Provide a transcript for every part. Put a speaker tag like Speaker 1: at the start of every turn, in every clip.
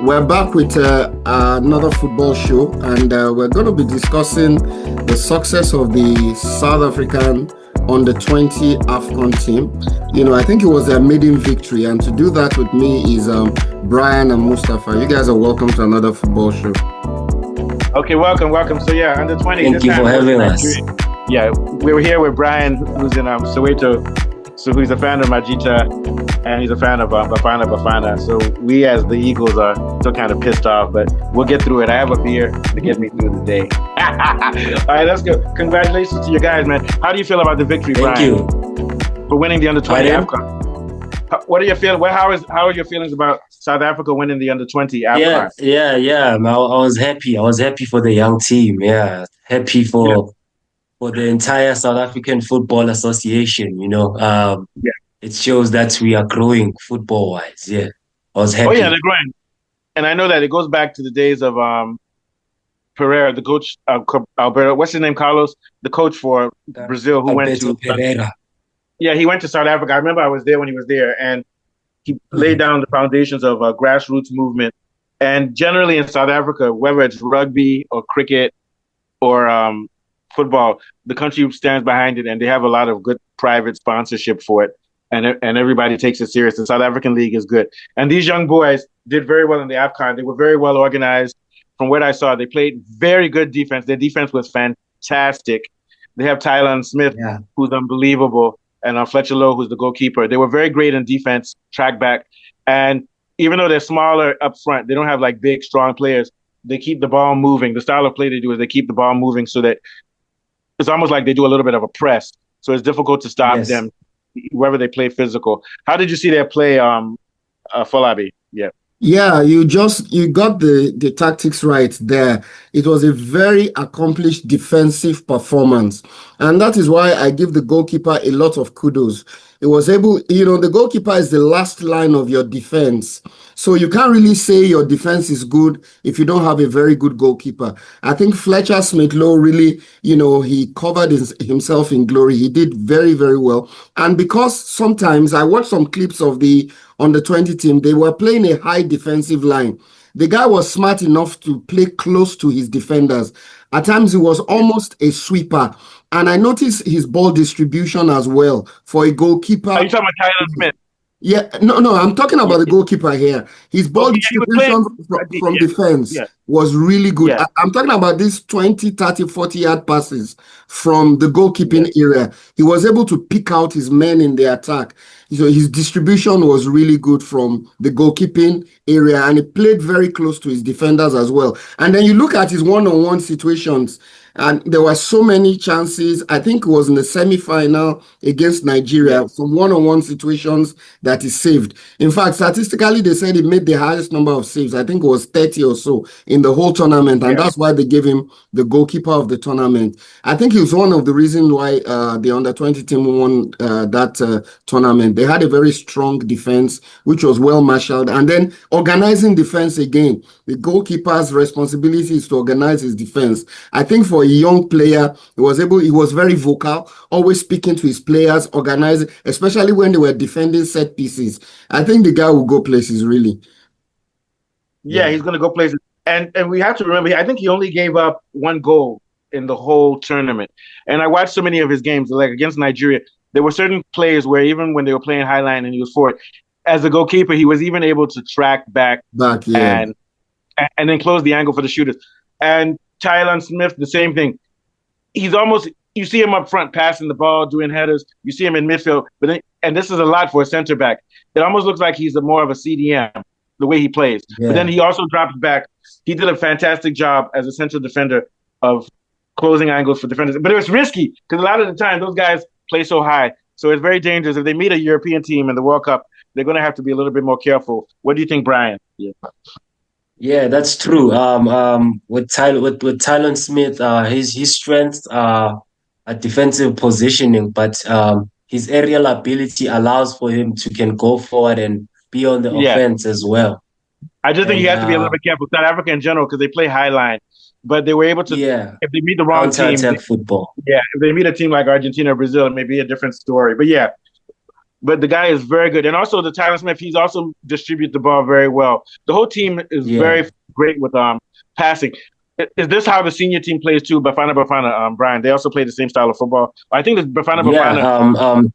Speaker 1: We're back with another football show, and we're going to be discussing the success of the South African under 20 AFCON team. I think it was their maiden victory, and to do that with me is Brian and Mustafa. You guys are welcome to another football show.
Speaker 2: Okay, welcome. So yeah, under 20.
Speaker 3: Thank you for having us.
Speaker 2: Yeah, we were here with Brian, who's in Soweto. So he's a fan of Majita, and he's a fan of Bafana. So we as the Eagles are still kind of pissed off, but we'll get through it. I have a beer to get me through the day. All right, let's go. Congratulations to you guys, man. How do you feel about the victory, Brian?
Speaker 3: Thank you.
Speaker 2: For winning the under 20 AFCON. What are your feelings? How are your feelings about South Africa winning the under 20 AFCON?
Speaker 3: Yeah. I was happy. I was happy for the young team. Yeah, happy for the entire South African Football Association. It shows that we are growing football-wise. Yeah, I was happy.
Speaker 2: Oh yeah, they're growing, and I know that it goes back to the days of Pereira, the coach of Alberto. What's his name? Carlos, the coach for Brazil, who went to
Speaker 3: Pereira.
Speaker 2: Yeah, he went to South Africa. I remember I was there when he was there, and he laid down the foundations of a grassroots movement. And generally in South Africa, whether it's rugby or cricket or football, the country stands behind it, and they have a lot of good private sponsorship for it, and everybody takes it serious. The South African League is good. And these young boys did very well in the AFCON. They were very well organized. From what I saw, they played very good defense. Their defense was fantastic. They have Tylan Smith, who's unbelievable, and Fletcher Lowe, who's the goalkeeper. They were very great in defense, track back. And even though they're smaller up front, they don't have like big, strong players. They keep the ball moving. The style of play they do is they keep the ball moving so that it's almost like they do a little bit of a press. So it's difficult to stop them, wherever they play physical. How did you see their play, Folabi? Yeah.
Speaker 1: Yeah, you got the tactics right there. It was a very accomplished defensive performance. And that is why I give the goalkeeper a lot of kudos. It was able, the goalkeeper is the last line of your defense. So you can't really say your defense is good if you don't have a very good goalkeeper. I think Fletcher Smith-Lowe really, he covered himself in glory. He did very, very well. And because sometimes I watched some clips of the under 20 team, they were playing a high defensive line. The guy was smart enough to play close to his defenders. At times, he was almost a sweeper. And I noticed his ball distribution as well for a goalkeeper.
Speaker 2: Are you talking about Tylan Smith?
Speaker 1: Yeah, no, I'm talking about the goalkeeper here. His ball distribution from defense was really good.
Speaker 2: Yeah.
Speaker 1: I'm talking about these 20, 30, 40-yard passes from the goalkeeping area. He was able to pick out his men in the attack. So his distribution was really good from the goalkeeping area, and he played very close to his defenders as well. And then you look at his one-on-one situations, and there were so many chances. I think it was in the semi-final against Nigeria, some one-on-one situations that he saved. In fact, statistically, they said he made the highest number of saves. I think it was 30 or so in the whole tournament, and that's why they gave him the goalkeeper of the tournament. I think he was one of the reasons why the under-20 team won that tournament. They had a very strong defense, which was well-marshaled, and then organizing defense again. The goalkeeper's responsibility is to organize his defense. I think for a young player, he was very vocal, always speaking to his players, organizing, especially when they were defending set pieces. I think the guy will go places, really.
Speaker 2: Yeah, he's going to go places. And we have to remember, I think he only gave up one goal in the whole tournament. And I watched so many of his games, like against Nigeria. There were certain players where even when they were playing high line and he was forward, as a goalkeeper, he was even able to track back and then close the angle for the shooters. And Tylan Smith, the same thing. He's almost, you see him up front passing the ball, doing headers. You see him in midfield. And this is a lot for a center back. It almost looks like he's more of a CDM, the way he plays. Yeah. But then he also drops back. He did a fantastic job as a central defender of closing angles for defenders. But it was risky because a lot of the time those guys play so high. So it's very dangerous. If they meet a European team in the World Cup, they're going to have to be a little bit more careful. What do you think, Brian?
Speaker 3: Yeah, that's true. With Tylan Smith, his strengths are at defensive positioning, but his aerial ability allows for him to can go forward and be on the offense as well.
Speaker 2: I just think you have to be a little bit careful. South Africa in general, because they play high line, but they were able to. If they meet the wrong team,
Speaker 3: football.
Speaker 2: Yeah, if they meet a team like Argentina or Brazil, it may be a different story. But yeah, but the guy is very good. And also the Tyler Smith, he's also distribute the ball very well. The whole team is very great with passing. Is this how the senior team plays too? Bafana, Brian. They also play the same style of football. I think it's Bafana.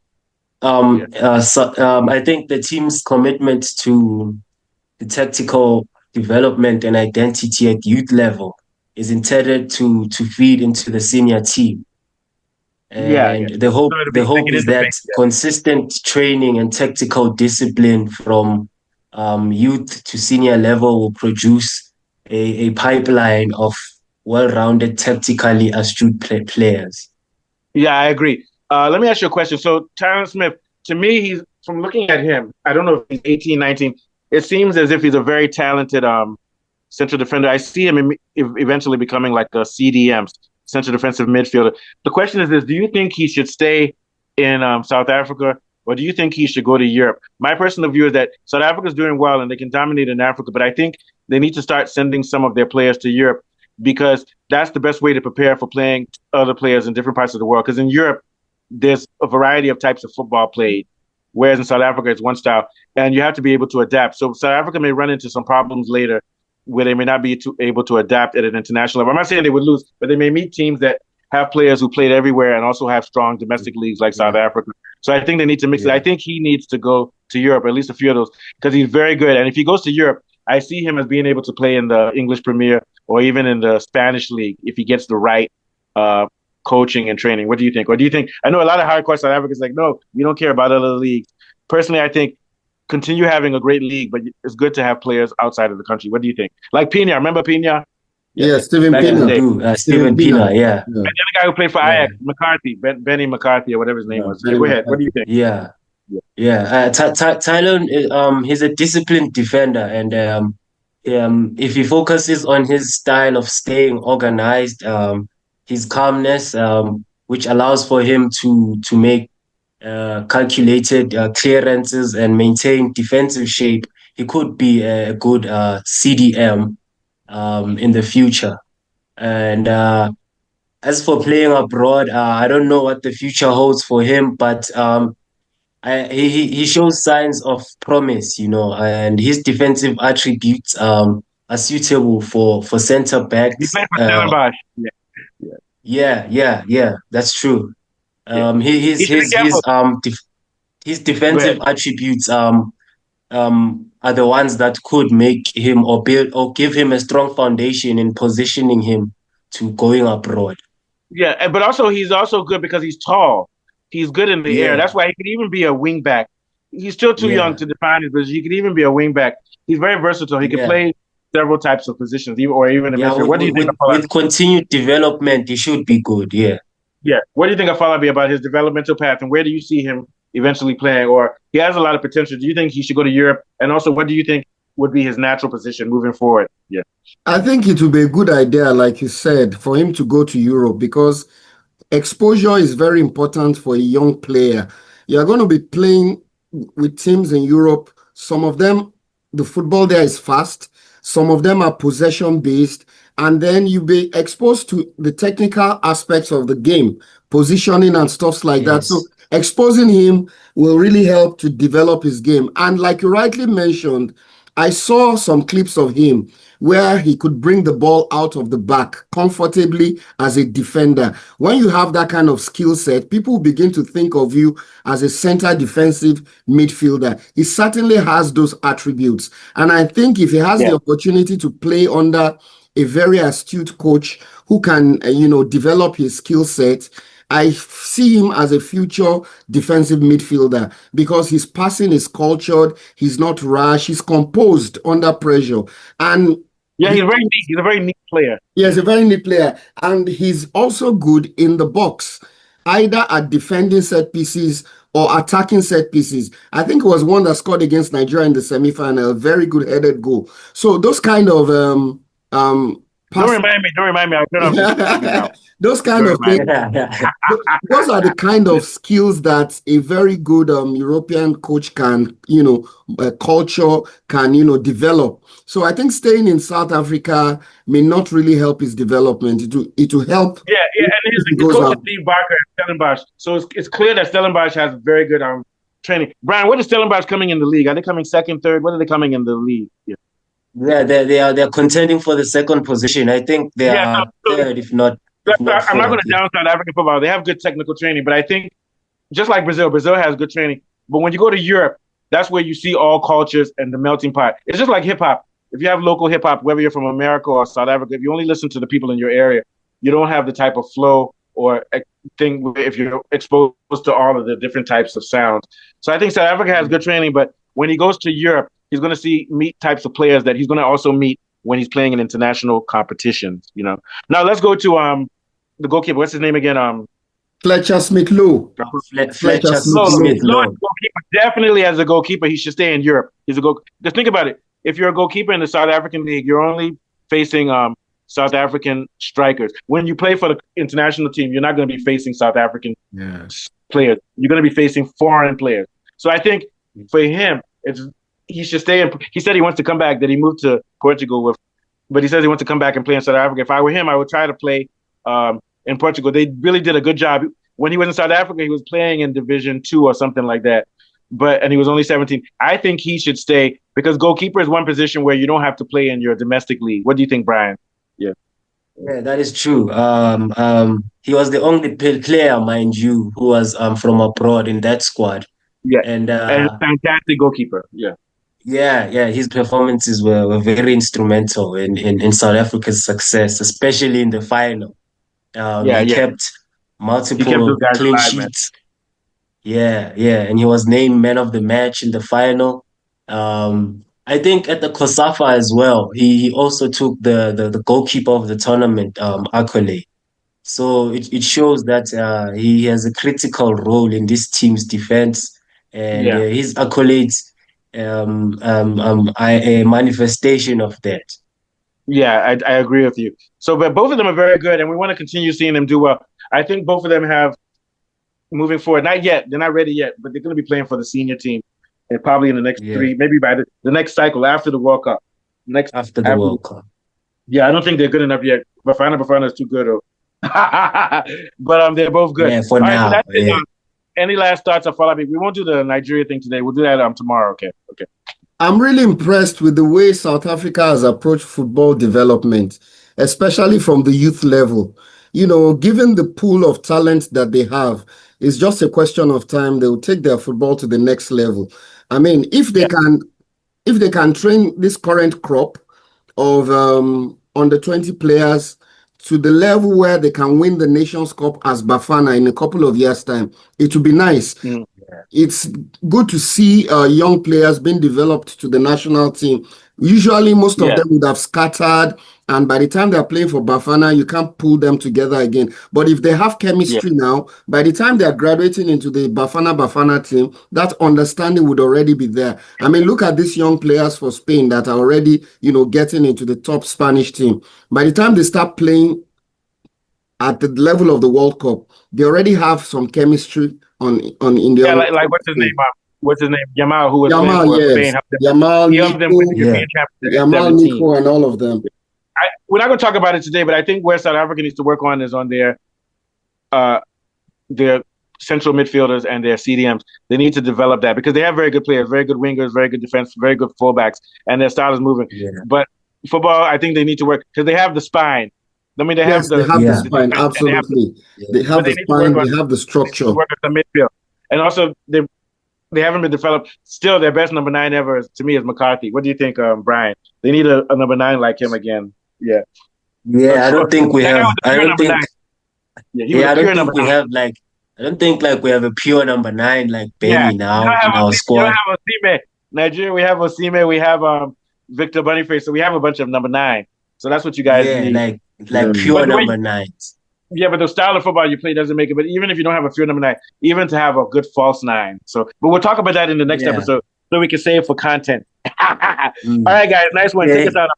Speaker 3: I think the team's commitment to the tactical development and identity at youth level is intended to feed into the senior team. And the hope is that consistent training and tactical discipline from youth to senior level will produce a pipeline of well-rounded, tactically astute players.
Speaker 2: Yeah, I agree. Let me ask you a question. So Tyron Smith, to me, he's from looking at him, I don't know if he's 18, 19. It seems as if he's a very talented central defender. I see him eventually becoming like a CDM, central defensive midfielder. The question is this: do you think he should stay in South Africa, or do you think he should go to Europe? My personal view is that South Africa is doing well and they can dominate in Africa, but I think they need to start sending some of their players to Europe because that's the best way to prepare for playing other players in different parts of the world. Because in Europe, there's a variety of types of football played, whereas in South Africa, it's one style, and you have to be able to adapt. So South Africa may run into some problems later where they may not be able to adapt at an international level. I'm not saying they would lose, but they may meet teams that have players who played everywhere and also have strong domestic leagues like South Africa. So I think they need to mix it. I think he needs to go to Europe, at least a few of those, because he's very good. And if he goes to Europe, I see him as being able to play in the English Premier or even in the Spanish league if he gets the right coaching and training. What do you think? Or do you think, I know a lot of hardcore South Africans like, no, we don't care about other leagues. Personally, I think continue having a great league, but it's good to have players outside of the country. What do you think? Like Pina, remember Pina?
Speaker 1: Yeah, Steven Pina.
Speaker 3: Steven Pina, yeah.
Speaker 2: And the other guy who played for Ajax, McCarthy, Benny McCarthy, or whatever his name was. Go ahead. What do you think?
Speaker 3: Tylon, he's a disciplined defender, and if he focuses on his style of staying organized, his calmness, which allows for him to make calculated clearances and maintain defensive shape, he could be a good CDM in the future. And as for playing abroad, I don't know what the future holds for him, but he shows signs of promise, and his defensive attributes are suitable for center backs.
Speaker 2: He played for Stellenbosch.
Speaker 3: Yeah, that's true. His defensive attributes are the ones that could make him or give him a strong foundation in positioning him to going abroad.
Speaker 2: Yeah, but also he's also good because he's tall. He's good in the air. That's why he could even be a wing back. He's still too young to define it, but he could even be a wing back. He's very versatile. He can play several types of positions, or even a midfield. What do you think?
Speaker 3: With continued development, he should be good. Yeah.
Speaker 2: What do you think of Falabi about his developmental path, and where do you see him eventually playing? Or he has a lot of potential. Do you think he should go to Europe? And also, what do you think would be his natural position moving forward? Yeah,
Speaker 1: I think it would be a good idea, like you said, for him to go to Europe because exposure is very important for a young player. You're going to be playing with teams in Europe. Some of them, the football there is fast. Some of them are possession-based. And then you'll be exposed to the technical aspects of the game, positioning and stuff like that. So exposing him will really help to develop his game. And like you rightly mentioned, I saw some clips of him where he could bring the ball out of the back comfortably as a defender. When you have that kind of skill set, people begin to think of you as a center defensive midfielder. He certainly has those attributes. And I think if he has the opportunity to play under a very astute coach who can, develop his skill set, I see him as a future defensive midfielder because his passing is cultured, he's not rash, he's composed under pressure. And
Speaker 2: he's very neat. He's a very neat player.
Speaker 1: Yeah, he's a very neat player. And he's also good in the box, either at defending set pieces or attacking set pieces. I think it was one that scored against Nigeria in the semi-final, very good headed goal. So those kind of
Speaker 2: don't remind me. I'll turn off
Speaker 1: those kind of things. Those are the kind of skills that a very good European coach can, culture can, develop. So I think staying in South Africa may not really help his development. It will help.
Speaker 2: Yeah, and his coach is Steve Barker at Stellenbosch. So it's clear that Stellenbosch has very good training. Brian, what is Stellenbosch coming in the league? Are they coming second, third? What are they coming in the league? Yeah,
Speaker 3: Yeah, they're contending for the second position. I think they
Speaker 2: yeah.
Speaker 3: are
Speaker 2: So,
Speaker 3: third, if not
Speaker 2: I'm not going
Speaker 3: fourth.
Speaker 2: to down South African football. They have good technical training, but I think just like Brazil has good training. But when you go to Europe, that's where you see all cultures and the melting pot. It's just like hip hop. If you have local hip hop, whether you're from America or South Africa, if you only listen to the people in your area, you don't have the type of flow or thing if you're exposed to all of the different types of sounds. So I think South Africa has good training, but when he goes to Europe, he's going to meet types of players that he's going to also meet when he's playing in international competitions. Now let's go to the goalkeeper. What's his name again?
Speaker 1: Fletcher Smith-Lowe. Fletcher
Speaker 3: Fletcher
Speaker 1: Smith-Lowe.
Speaker 3: Smith-Lowe.
Speaker 2: Goalkeeper, definitely as a goalkeeper, he should stay in Europe. He's a goal. Just think about it. If you're a goalkeeper in the South African League, you're only facing South African strikers. When you play for the international team, you're not going to be facing South African players. You're going to be facing foreign players. So I think for him, he should stay in. He said he wants to come back, that he moved to Portugal but he says he wants to come back and play in South Africa. If I were him, I would try to play in Portugal. They really did a good job. When he was in South Africa, he was playing in Division 2 or something like that. And he was only 17. I think he should stay because goalkeeper is one position where you don't have to play in your domestic league. What do you think, Brian? Yeah.
Speaker 3: Yeah, that is true. He was the only player, mind you, who was from abroad in that squad.
Speaker 2: Yeah.
Speaker 3: And
Speaker 2: fantastic goalkeeper. Yeah.
Speaker 3: Yeah, his performances were very instrumental in South Africa's success, especially in the final. He kept multiple clean sheets. Man. Yeah, and he was named man of the match in the final. I think at the COSAFA as well, he also took the goalkeeper of the tournament accolade. So it shows that he has a critical role in this team's defense, and his accolades a manifestation of that.
Speaker 2: Yeah, I agree with you. So, but both of them are very good, and we want to continue seeing them do well. I think both of them have moving forward. Not yet; they're not ready yet, but they're going to be playing for the senior team, and probably in the next 3, maybe by the next cycle after the World Cup.
Speaker 3: After the World Cup.
Speaker 2: Yeah, I don't think they're good enough yet. Bafana is too good, but they're both good.
Speaker 3: Yeah, for now.
Speaker 2: Right, so any last thoughts of Falabi? We won't do the Nigeria thing today. We'll do that tomorrow. Okay.
Speaker 1: I'm really impressed with the way South Africa has approached football development, especially from the youth level. Given the pool of talent that they have, it's just a question of time. They will take their football to the next level. I mean, if they can train this current crop of under 20 players to the level where they can win the Nations Cup as Bafana in a couple of years' time, it would be nice. It's good to see young players being developed to the national team. Usually, most of them would have scattered, and by the time they're playing for Bafana, you can't pull them together again. But if they have chemistry now, by the time they're graduating into the Bafana team, that understanding would already be there. I mean, look at these young players for Spain that are already, getting into the top Spanish team. By the time they start playing at the level of the World Cup, they already have some chemistry in their
Speaker 2: like what's his name? What's his name? Yamal, who was playing for Spain.
Speaker 1: Yamal,
Speaker 2: Nico,
Speaker 1: Nico, and all of them.
Speaker 2: We're not going to talk about it today, but I think where South Africa needs to work on is on their central midfielders and their CDMs. They need to develop that because they have very good players, very good wingers, very good defense, very good fullbacks, and their style is moving.
Speaker 3: Yeah.
Speaker 2: But football, I think they need to work because they have the spine. I mean, they have the
Speaker 1: spine, absolutely. They have the spine, they have the structure.
Speaker 2: Work at the midfield. And also, they haven't been developed. Still, their best number 9 ever, to me, is McCarthy. What do you think, Brian? They need a number 9 like him again. Yeah.
Speaker 3: Yeah, I don't think we have. I don't think.
Speaker 2: Yeah,
Speaker 3: I don't think we have like. I don't think like we have a pure number 9 like Benny now in our squad.
Speaker 2: We have Osimhen. Nigeria, we have Osimhen. We have Victor Boniface. So we have a bunch of number 9. So that's what you guys need.
Speaker 3: Like pure number 9s.
Speaker 2: Yeah, but the style of football you play doesn't make it. But even if you don't have a pure number 9, even to have a good false 9. So, but we'll talk about that in the next episode so we can save for content. All right, guys. Nice one. Take us out.